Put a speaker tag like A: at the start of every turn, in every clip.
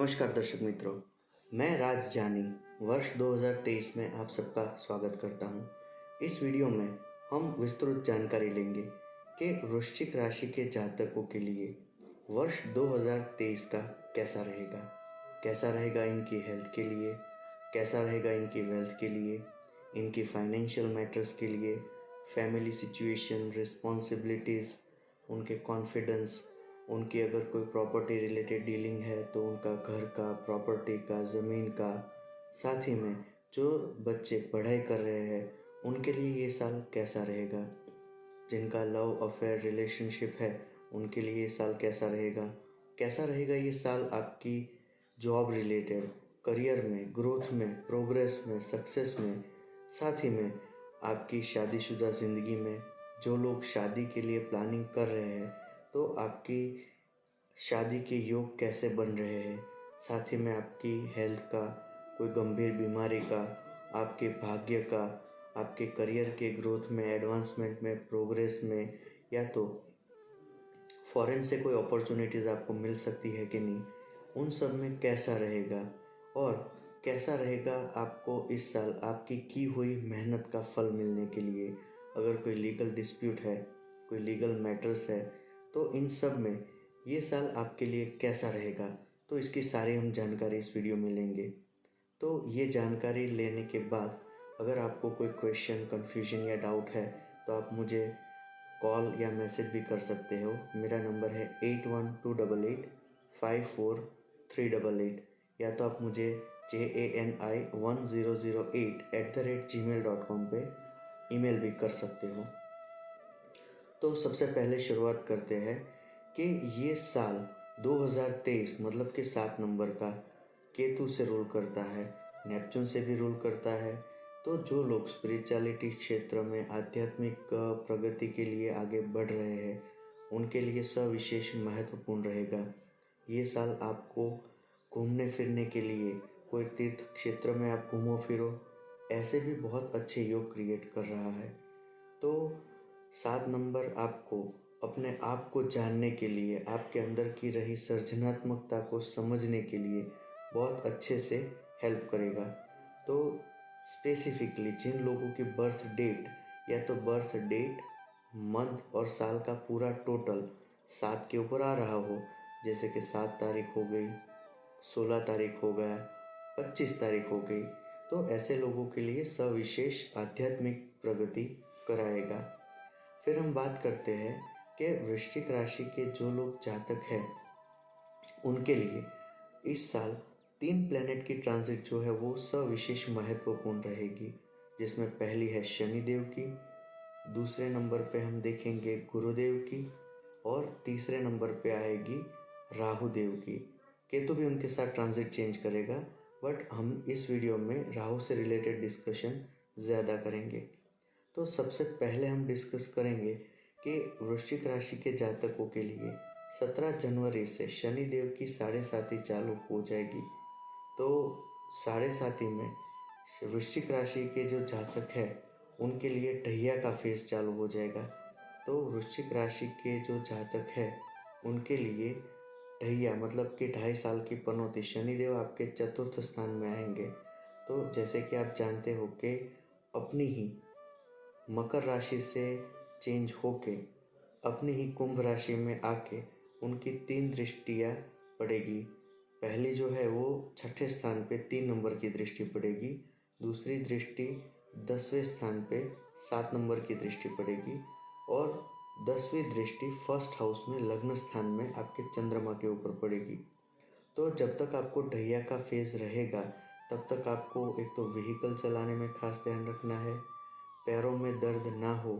A: नमस्कार दर्शक मित्रों, मैं राज जानी वर्ष 2023 में आप सबका स्वागत करता हूं। इस वीडियो में हम विस्तृत जानकारी लेंगे कि वृश्चिक राशि के जातकों के लिए वर्ष 2023 का कैसा रहेगा इनकी हेल्थ के लिए, कैसा रहेगा इनकी वेल्थ के लिए, इनकी फाइनेंशियल मैटर्स के लिए, फैमिली सिचुएशन, रिस्पॉन्सिबिलिटीज़, उनके कॉन्फिडेंस, उनकी अगर कोई प्रॉपर्टी रिलेटेड डीलिंग है तो उनका घर का, प्रॉपर्टी का, ज़मीन का। साथ ही में जो बच्चे पढ़ाई कर रहे हैं उनके लिए ये साल कैसा रहेगा, जिनका लव अफेयर रिलेशनशिप है उनके लिए ये साल कैसा रहेगा ये साल आपकी जॉब रिलेटेड, करियर में, ग्रोथ में, प्रोग्रेस में, सक्सेस में। साथ ही में आपकी शादीशुदा ज़िंदगी में जो लोग शादी के लिए प्लानिंग कर रहे हैं तो आपकी शादी के योग कैसे बन रहे हैं। साथ ही में आपकी हेल्थ का, कोई गंभीर बीमारी का, आपके भाग्य का, आपके करियर के ग्रोथ में, एडवांसमेंट में, प्रोग्रेस में, या तो फॉरेन से कोई अपॉर्चुनिटीज़ आपको मिल सकती है कि नहीं, उन सब में कैसा रहेगा। और कैसा रहेगा आपको इस साल आपकी की हुई मेहनत का फल मिलने के लिए। अगर कोई लीगल डिस्प्यूट है, कोई लीगल मैटर्स है, तो इन सब में ये साल आपके लिए कैसा रहेगा, तो इसकी सारी हम जानकारी इस वीडियो में लेंगे। तो ये जानकारी लेने के बाद अगर आपको कोई क्वेश्चन, कन्फ्यूजन या डाउट है तो आप मुझे कॉल या मैसेज भी कर सकते हो। मेरा नंबर है 8128854388, या तो आप मुझे jani1008@gmail.com पे ईमेल भी कर सकते हो। तो सबसे पहले शुरुआत करते हैं कि ये साल 2023 मतलब कि 7 नंबर का केतु से रूल करता है, नेपच्यून से भी रूल करता है। तो जो लोग स्पिरिचुअलिटी क्षेत्र में आध्यात्मिक प्रगति के लिए आगे बढ़ रहे हैं उनके लिए सविशेष महत्वपूर्ण रहेगा। ये साल आपको घूमने फिरने के लिए, कोई तीर्थ क्षेत्र में आप घूमो फिरो, ऐसे भी बहुत अच्छे योग क्रिएट कर रहा है। तो 7 नंबर आपको अपने आप को जानने के लिए, आपके अंदर की रही सृजनात्मकता को समझने के लिए बहुत अच्छे से हेल्प करेगा। तो स्पेसिफिकली जिन लोगों की बर्थ डेट, या तो बर्थ डेट, मंथ और साल का पूरा टोटल 7 के ऊपर आ रहा हो, जैसे कि 7 तारीख हो गई, 16 तारीख हो गया, 25 तारीख हो गई, तो ऐसे लोगों के लिए सविशेष आध्यात्मिक प्रगति कराएगा। फिर हम बात करते हैं कि वृश्चिक राशि के जो लोग जातक हैं उनके लिए इस साल 3 प्लैनेट की ट्रांजिट जो है वो सविशेष महत्वपूर्ण रहेगी, जिसमें पहली है शनिदेव की, दूसरे नंबर पे हम देखेंगे गुरुदेव की, और तीसरे नंबर पे आएगी राहु देव की। केतु भी उनके साथ ट्रांजिट चेंज करेगा, बट हम इस वीडियो में राहु से रिलेटेड डिस्कशन ज़्यादा करेंगे। तो सबसे पहले हम डिस्कस करेंगे कि वृश्चिक राशि के जातकों के लिए 17 जनवरी से शनि देव की साढ़े साती चालू हो जाएगी। तो साढ़े साती में वृश्चिक राशि के जो जातक है उनके लिए ढैया का फेज चालू हो जाएगा। तो वृश्चिक राशि के जो जातक है उनके लिए ढैया मतलब कि 2.5 साल की पनौती, शनिदेव आपके चतुर्थ स्थान में आएंगे। तो जैसे कि आप जानते हो कि अपनी ही मकर राशि से चेंज होके अपनी ही कुंभ राशि में आके उनकी 3 दृष्टियाँ पड़ेगी। पहली जो है वो 6ठे स्थान पे 3 नंबर की दृष्टि पड़ेगी, दूसरी दृष्टि 10वें स्थान पे 7 नंबर की दृष्टि पड़ेगी, और 10वीं दृष्टि फर्स्ट हाउस में लग्न स्थान में आपके चंद्रमा के ऊपर पड़ेगी। तो जब तक आपको ढैया का फेज रहेगा तब तक आपको एक तो व्हीकल चलाने में खास ध्यान रखना है, पैरों में दर्द ना हो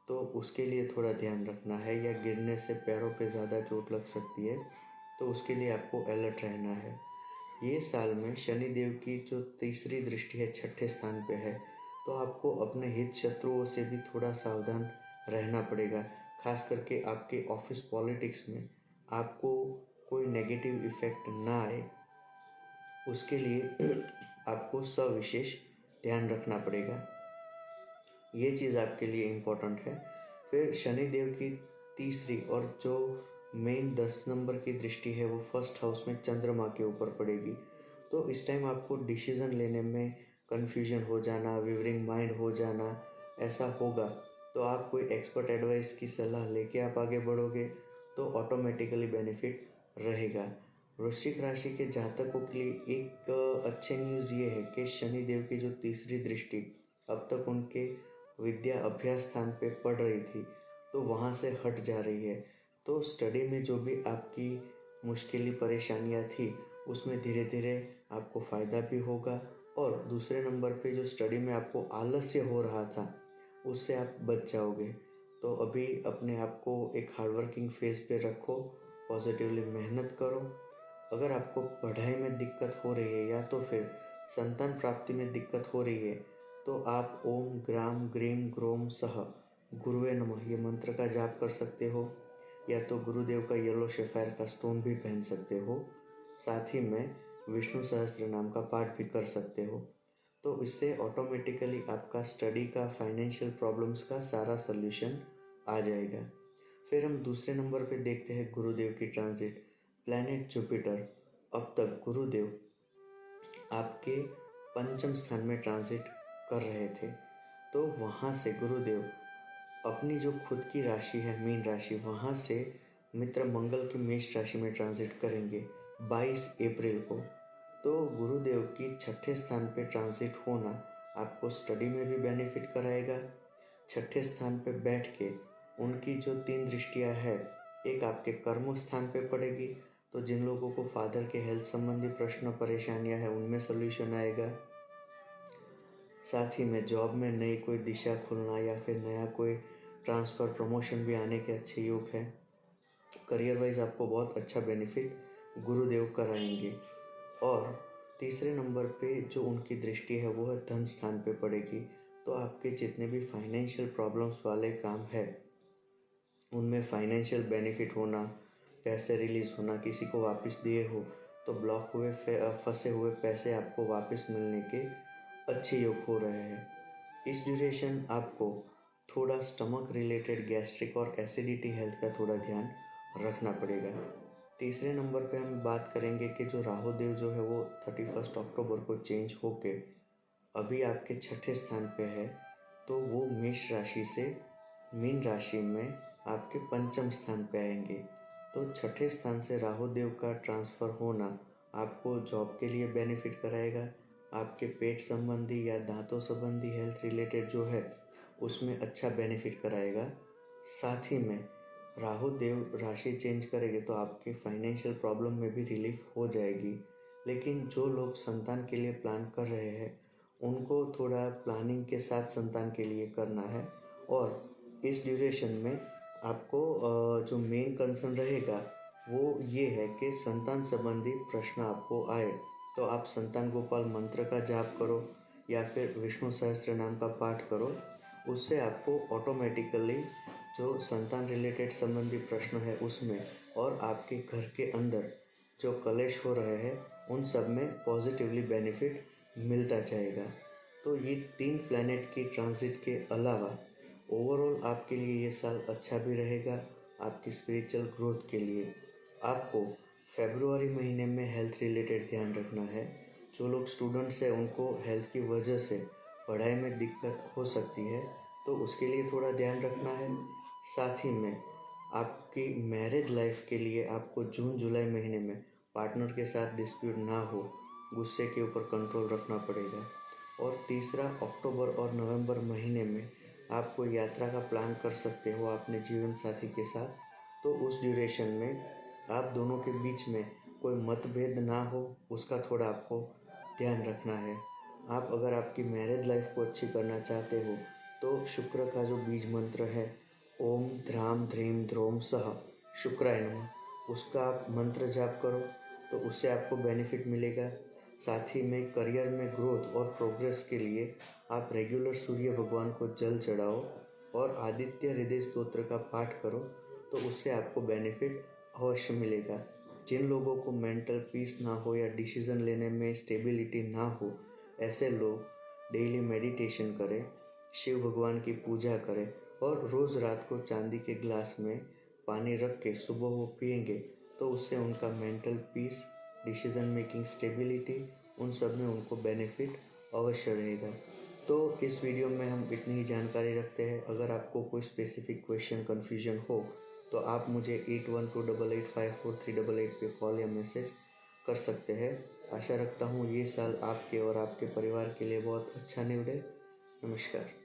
A: तो उसके लिए थोड़ा ध्यान रखना है, या गिरने से पैरों पे ज़्यादा चोट लग सकती है तो उसके लिए आपको अलर्ट रहना है। ये साल में शनि देव की जो तीसरी दृष्टि है 6ठे स्थान पे है, तो आपको अपने हित शत्रुओं से भी थोड़ा सावधान रहना पड़ेगा। खास करके आपके ऑफिस पॉलिटिक्स में आपको कोई नेगेटिव इफ़ेक्ट ना आए, उसके लिए आपको सविशेष ध्यान रखना पड़ेगा। ये चीज़ आपके लिए इम्पोर्टेंट है। फिर शनि देव की तीसरी और जो मेन 10 नंबर की दृष्टि है वो फर्स्ट हाउस में चंद्रमा के ऊपर पड़ेगी। तो इस टाइम आपको डिसीज़न लेने में कन्फ्यूजन हो जाना, वेवरिंग माइंड हो जाना, ऐसा होगा। तो आप कोई एक्सपर्ट एडवाइस की सलाह लेके आप आगे बढ़ोगे तो ऑटोमेटिकली बेनिफिट रहेगा। वृश्चिक राशि के जातकों के लिए एक अच्छी न्यूज़ ये है कि शनि देव की जो तीसरी दृष्टि अब तक उनके विद्या अभ्यास स्थान पे पड़ रही थी तो वहाँ से हट जा रही है। तो स्टडी में जो भी आपकी मुश्किलें परेशानियाँ थी उसमें धीरे धीरे आपको फ़ायदा भी होगा। और दूसरे नंबर पे जो स्टडी में आपको आलस्य हो रहा था उससे आप बच जाओगे। तो अभी अपने आप को एक हार्डवर्किंग फेज पे रखो, पॉजिटिवली मेहनत करो। अगर आपको पढ़ाई में दिक्कत हो रही है या तो फिर संतान प्राप्ति में दिक्कत हो रही है तो आप ओम ग्राम ग्रीम ग्रोम सह गुरुवे नमः ये मंत्र का जाप कर सकते हो, या तो गुरुदेव का येलो शेफायर का स्टोन भी पहन सकते हो। साथ ही में विष्णु सहस्त्र नाम का पाठ भी कर सकते हो। तो इससे ऑटोमेटिकली आपका स्टडी का, फाइनेंशियल प्रॉब्लम्स का सारा सल्यूशन आ जाएगा। फिर हम दूसरे नंबर पे देखते हैं गुरुदेव की ट्रांजिट। प्लैनेट जुपिटर, अब तक गुरुदेव आपके पंचम स्थान में ट्रांजिट कर रहे थे। तो वहाँ से गुरुदेव अपनी जो खुद की राशि है मीन राशि, वहाँ से मित्र मंगल की मेष राशि में ट्रांजिट करेंगे 22 अप्रैल को। तो गुरुदेव की छठे स्थान पे ट्रांजिट होना आपको स्टडी में भी बेनिफिट कराएगा। छठे स्थान पे बैठ के उनकी जो 3 दृष्टियां है, एक आपके कर्म स्थान पे पड़ेगी तो जिन लोगों को फादर के हेल्थ संबंधी प्रश्न परेशानियां है उनमें सोल्यूशन आएगा। साथ ही में जॉब में नई कोई दिशा खुलना या फिर नया कोई ट्रांसफ़र प्रमोशन भी आने के अच्छे योग हैं। करियर वाइज आपको बहुत अच्छा बेनिफिट गुरुदेव कराएंगे। और तीसरे नंबर पे जो उनकी दृष्टि है वो है धन स्थान पे पड़ेगी। तो आपके जितने भी फाइनेंशियल प्रॉब्लम्स वाले काम है उनमें फाइनेंशियल बेनिफिट होना, पैसे रिलीज़ होना, किसी को वापस दिए हो तो ब्लॉक हुए फंसे हुए पैसे आपको वापस मिलने के अच्छे योग हो रहे हैं। इस ड्यूरेशन आपको थोड़ा स्टमक रिलेटेड गैस्ट्रिक और एसिडिटी हेल्थ का थोड़ा ध्यान रखना पड़ेगा। तीसरे नंबर पे हम बात करेंगे कि जो राहु देव जो है वो 31 अक्टूबर को चेंज होके अभी आपके छठे स्थान पे है। तो वो मेष राशि से मीन राशि में आपके पंचम स्थान पे आएंगे। तो छठे स्थान से राहु देव का ट्रांसफ़र होना आपको जॉब के लिए बेनिफिट कराएगा। आपके पेट संबंधी या दांतों संबंधी हेल्थ रिलेटेड जो है उसमें अच्छा बेनिफिट कराएगा। साथ ही में राहु देव राशि चेंज करेंगे तो आपके फाइनेंशियल प्रॉब्लम में भी रिलीफ हो जाएगी। लेकिन जो लोग संतान के लिए प्लान कर रहे हैं उनको थोड़ा प्लानिंग के साथ संतान के लिए करना है। और इस ड्यूरेशन में आपको जो मेन कंसर्न रहेगा वो ये है कि संतान संबंधी प्रश्न आपको आए तो आप संतान गोपाल मंत्र का जाप करो या फिर विष्णु सहस्त्र नाम का पाठ करो। उससे आपको ऑटोमेटिकली जो संतान रिलेटेड संबंधी प्रश्न है उसमें और आपके घर के अंदर जो कलेश हो रहे हैं उन सब में पॉजिटिवली बेनिफिट मिलता जाएगा। तो ये 3 प्लैनेट की ट्रांजिट के अलावा ओवरऑल आपके लिए ये साल अच्छा भी रहेगा। आपकी स्पिरिचुअल ग्रोथ के लिए आपको फरवरी महीने में हेल्थ रिलेटेड ध्यान रखना है। जो लोग स्टूडेंट्स हैं उनको हेल्थ की वजह से पढ़ाई में दिक्कत हो सकती है तो उसके लिए थोड़ा ध्यान रखना है। साथ ही में आपकी मैरिज लाइफ के लिए आपको जून जुलाई महीने में पार्टनर के साथ डिस्प्यूट ना हो, गुस्से के ऊपर कंट्रोल रखना पड़ेगा। और तीसरा, अक्टूबर और नवंबर महीने में आपको यात्रा का प्लान कर सकते हो अपने जीवन साथी के साथ। तो उस ड्यूरेशन में आप दोनों के बीच में कोई मतभेद ना हो उसका थोड़ा आपको ध्यान रखना है। आप अगर आपकी मैरिज लाइफ को अच्छी करना चाहते हो तो शुक्र का जो बीज मंत्र है ओम ध्राम ध्रीम ध्रोम सह शुक्राय नमः, उसका आप मंत्र जाप करो तो उससे आपको बेनिफिट मिलेगा। साथ ही में करियर में ग्रोथ और प्रोग्रेस के लिए आप रेगुलर सूर्य भगवान को जल चढ़ाओ और आदित्य हृदय स्तोत्र का पाठ करो तो उससे आपको बेनिफिट अवश्य मिलेगा। जिन लोगों को मेंटल पीस ना हो या डिसीज़न लेने में स्टेबिलिटी ना हो, ऐसे लोग डेली मेडिटेशन करें, शिव भगवान की पूजा करें और रोज़ रात को चांदी के ग्लास में पानी रख के सुबह वो पिएंगे तो उससे उनका mental peace, decision making stability, उन सब में उनको बेनिफिट अवश्य रहेगा। तो इस वीडियो में हम इतनी ही जानकारी रखते हैं। अगर आपको कोई स्पेसिफिक क्वेश्चन कन्फ्यूजन हो तो आप मुझे 8128854388 पे कॉल या मैसेज कर सकते हैं। आशा रखता हूँ ये साल आपके और आपके परिवार के लिए बहुत अच्छा निवड़े। नमस्कार।